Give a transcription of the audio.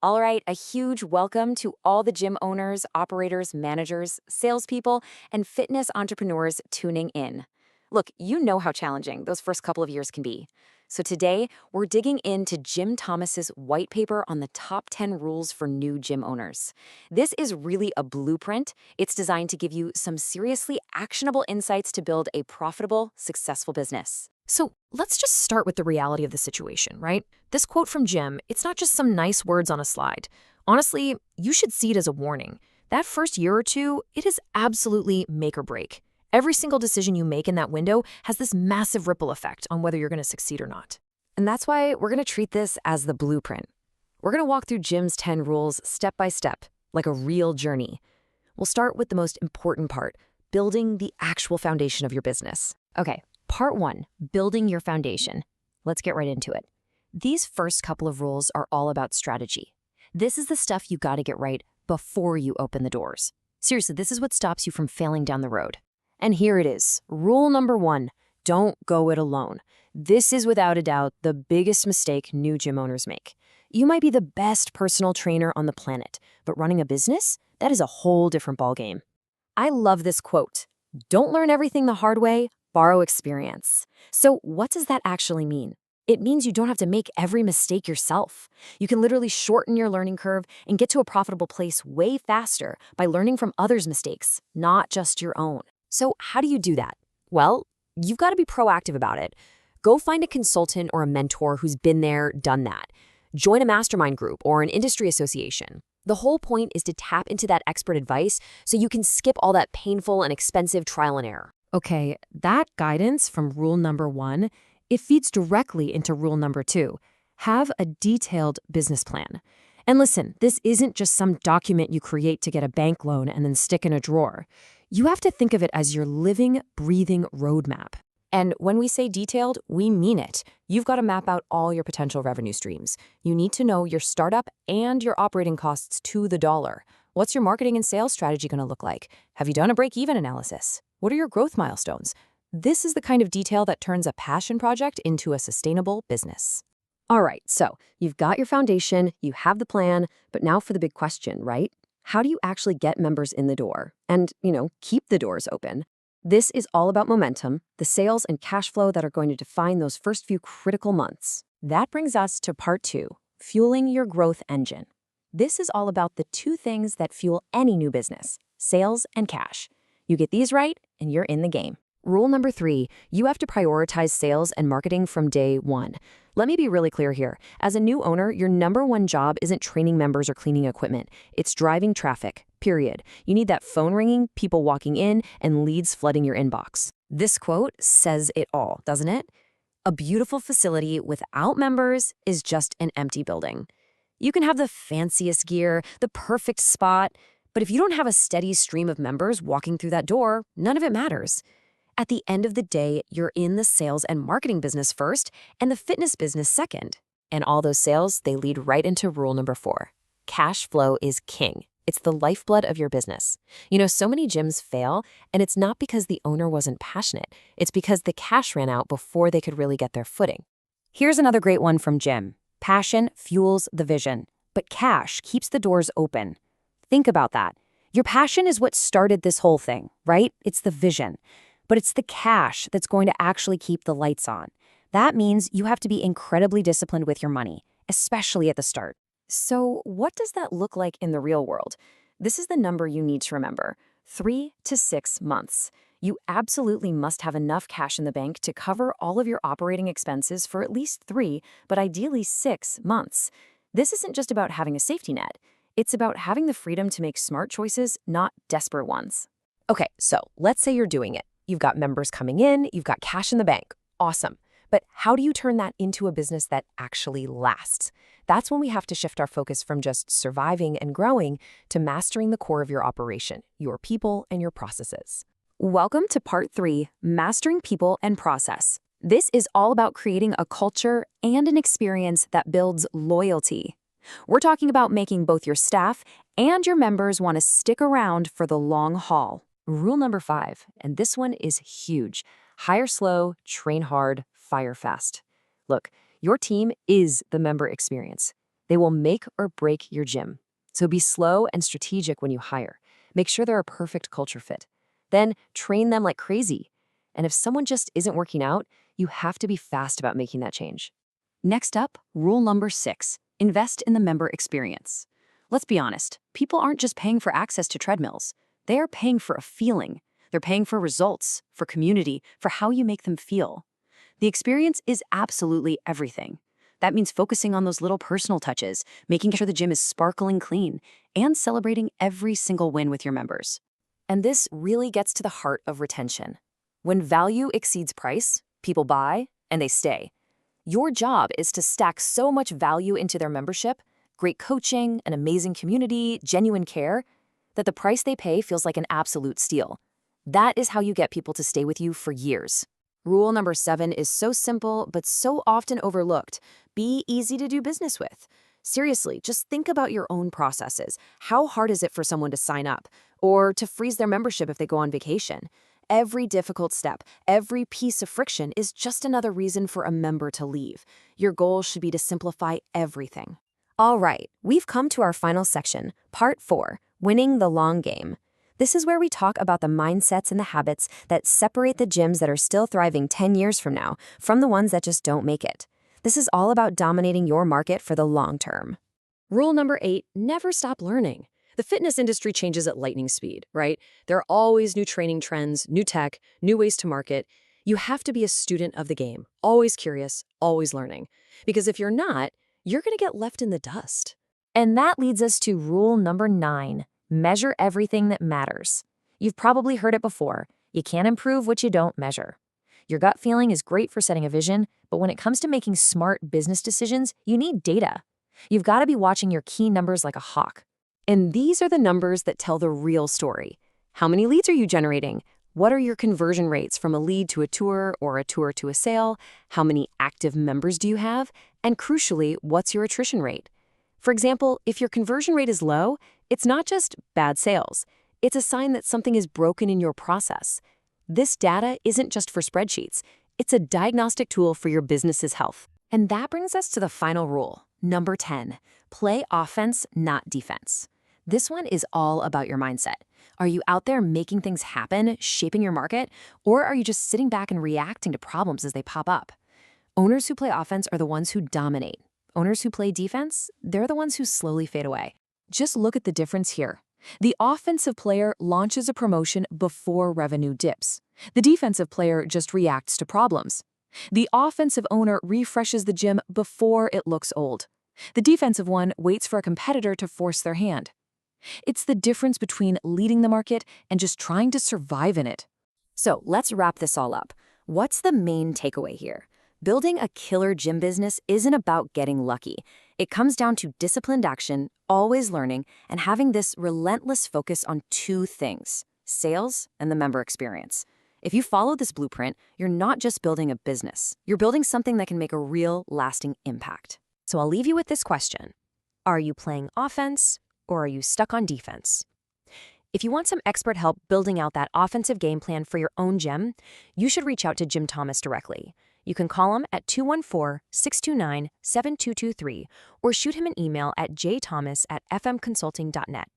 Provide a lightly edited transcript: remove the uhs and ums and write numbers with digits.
All right, a huge welcome to all the gym owners, operators, managers, salespeople, and fitness entrepreneurs tuning in. Look, you know how challenging those first couple of years can be. So today, we're digging into Jim Thomas's white paper on the top 10 rules for new gym owners. This is really a blueprint. It's designed to give you some seriously actionable insights to build a profitable, successful business. So let's just start with the reality of the situation, right? This quote from Jim, it's not just some nice words on a slide. Honestly, you should see it as a warning. That first year or two, it is absolutely make or break. Every single decision you make in that window has this massive ripple effect on whether you're going to succeed or not. And that's why we're going to treat this as the blueprint. We're going to walk through Jim's 10 rules step by step, like a real journey. We'll start with the most important part, building the actual foundation of your business. Okay, part 1, building your foundation. Let's get right into it. These first couple of rules are all about strategy. This is the stuff you got to get right before you open the doors. Seriously, this is what stops you from failing down the road. And here it is. Rule number 1, don't go it alone. This is without a doubt the biggest mistake new gym owners make. You might be the best personal trainer on the planet, but running a business, that is a whole different ballgame. I love this quote. Don't learn everything the hard way, borrow experience. So what does that actually mean? It means you don't have to make every mistake yourself. You can literally shorten your learning curve and get to a profitable place way faster by learning from others' mistakes, not just your own. So how do you do that? Well, you've got to be proactive about it. Go find a consultant or a mentor who's been there, done that. Join a mastermind group or an industry association. The whole point is to tap into that expert advice so you can skip all that painful and expensive trial and error. Okay, that guidance from rule number 1, it feeds directly into rule number 2. Have a detailed business plan. And listen, this isn't just some document you create to get a bank loan and then stick in a drawer. You have to think of it as your living, breathing roadmap. And when we say detailed, we mean it. You've got to map out all your potential revenue streams. You need to know your startup and your operating costs to the dollar. What's your marketing and sales strategy going to look like? Have you done a break-even analysis? What are your growth milestones? This is the kind of detail that turns a passion project into a sustainable business. All right, so you've got your foundation, you have the plan, but now for the big question, right? How do you actually get members in the door and, keep the doors open? This is all about momentum, the sales and cash flow that are going to define those first few critical months. That brings us to part 2, fueling your growth engine. This is all about the 2 things that fuel any new business, sales and cash. You get these right, and you're in the game. Rule number 3, you have to prioritize sales and marketing from day 1. Let me be really clear here. As a new owner, your number 1 job isn't training members or cleaning equipment. It's driving traffic, period. You need that phone ringing, people walking in, and leads flooding your inbox. This quote says it all, doesn't it? A beautiful facility without members is just an empty building. You can have the fanciest gear, the perfect spot, but if you don't have a steady stream of members walking through that door, none of it matters. At the end of the day, you're in the sales and marketing business first and the fitness business second. And all those sales, they lead right into rule number 4. Cash flow is king. It's the lifeblood of your business. So many gyms fail, and it's not because the owner wasn't passionate. It's because the cash ran out before they could really get their footing. Here's another great one from Jim. Passion fuels the vision, but cash keeps the doors open. Think about that. Your passion is what started this whole thing, right? It's the vision. But it's the cash that's going to actually keep the lights on. That means you have to be incredibly disciplined with your money, especially at the start. So what does that look like in the real world? This is the number you need to remember, 3 to 6 months. You absolutely must have enough cash in the bank to cover all of your operating expenses for at least 3, but ideally 6 months. This isn't just about having a safety net. It's about having the freedom to make smart choices, not desperate ones. Okay, so let's say you're doing it. You've got members coming in, you've got cash in the bank. Awesome. But how do you turn that into a business that actually lasts? That's when we have to shift our focus from just surviving and growing to mastering the core of your operation, your people and your processes. Welcome to part 3, mastering people and process. This is all about creating a culture and an experience that builds loyalty. We're talking about making both your staff and your members want to stick around for the long haul. Rule number 5, and this one is huge. Hire slow, train hard, fire fast. Look, your team is the member experience. They will make or break your gym. So be slow and strategic when you hire. Make sure they're a perfect culture fit. Then train them like crazy. And if someone just isn't working out, you have to be fast about making that change. Next up, rule number 6, invest in the member experience. Let's be honest, people aren't just paying for access to treadmills. They are paying for a feeling. They're paying for results, for community, for how you make them feel. The experience is absolutely everything. That means focusing on those little personal touches, making sure the gym is sparkling clean, and celebrating every single win with your members. And this really gets to the heart of retention. When value exceeds price, people buy and they stay. Your job is to stack so much value into their membership, great coaching, an amazing community, genuine care, that the price they pay feels like an absolute steal. That is how you get people to stay with you for years. Rule number 7 is so simple, but so often overlooked. Be easy to do business with. Seriously, just think about your own processes. How hard is it for someone to sign up or to freeze their membership if they go on vacation? Every difficult step, every piece of friction is just another reason for a member to leave. Your goal should be to simplify everything. All right, we've come to our final section, part 4, winning the long game. This is where we talk about the mindsets and the habits that separate the gyms that are still thriving 10 years from now from the ones that just don't make it. This is all about dominating your market for the long term. Rule number 8, never stop learning. The fitness industry changes at lightning speed, right? There are always new training trends, new tech, new ways to market. You have to be a student of the game, always curious, always learning. Because if you're not, you're going to get left in the dust. And that leads us to rule number 9, measure everything that matters. You've probably heard it before. You can't improve what you don't measure. Your gut feeling is great for setting a vision, but when it comes to making smart business decisions, you need data. You've got to be watching your key numbers like a hawk. And these are the numbers that tell the real story. How many leads are you generating? What are your conversion rates from a lead to a tour or a tour to a sale? How many active members do you have? And crucially, what's your attrition rate? For example, if your conversion rate is low, it's not just bad sales. It's a sign that something is broken in your process. This data isn't just for spreadsheets. It's a diagnostic tool for your business's health. And that brings us to the final rule, number 10, play offense, not defense. This one is all about your mindset. Are you out there making things happen, shaping your market, or are you just sitting back and reacting to problems as they pop up? Owners who play offense are the ones who dominate. Owners who play defense, they're the ones who slowly fade away. Just look at the difference here. The offensive player launches a promotion before revenue dips. The defensive player just reacts to problems. The offensive owner refreshes the gym before it looks old. The defensive one waits for a competitor to force their hand. It's the difference between leading the market and just trying to survive in it. So let's wrap this all up. What's the main takeaway here? Building a killer gym business isn't about getting lucky. It comes down to disciplined action, always learning, and having this relentless focus on 2 things, sales and the member experience. If you follow this blueprint, you're not just building a business. You're building something that can make a real, lasting impact. So I'll leave you with this question. Are you playing offense or are you stuck on defense? If you want some expert help building out that offensive game plan for your own gym, you should reach out to Jim Thomas directly. You can call him at 214-629-7223 or shoot him an email at jthomas@fmconsulting.net.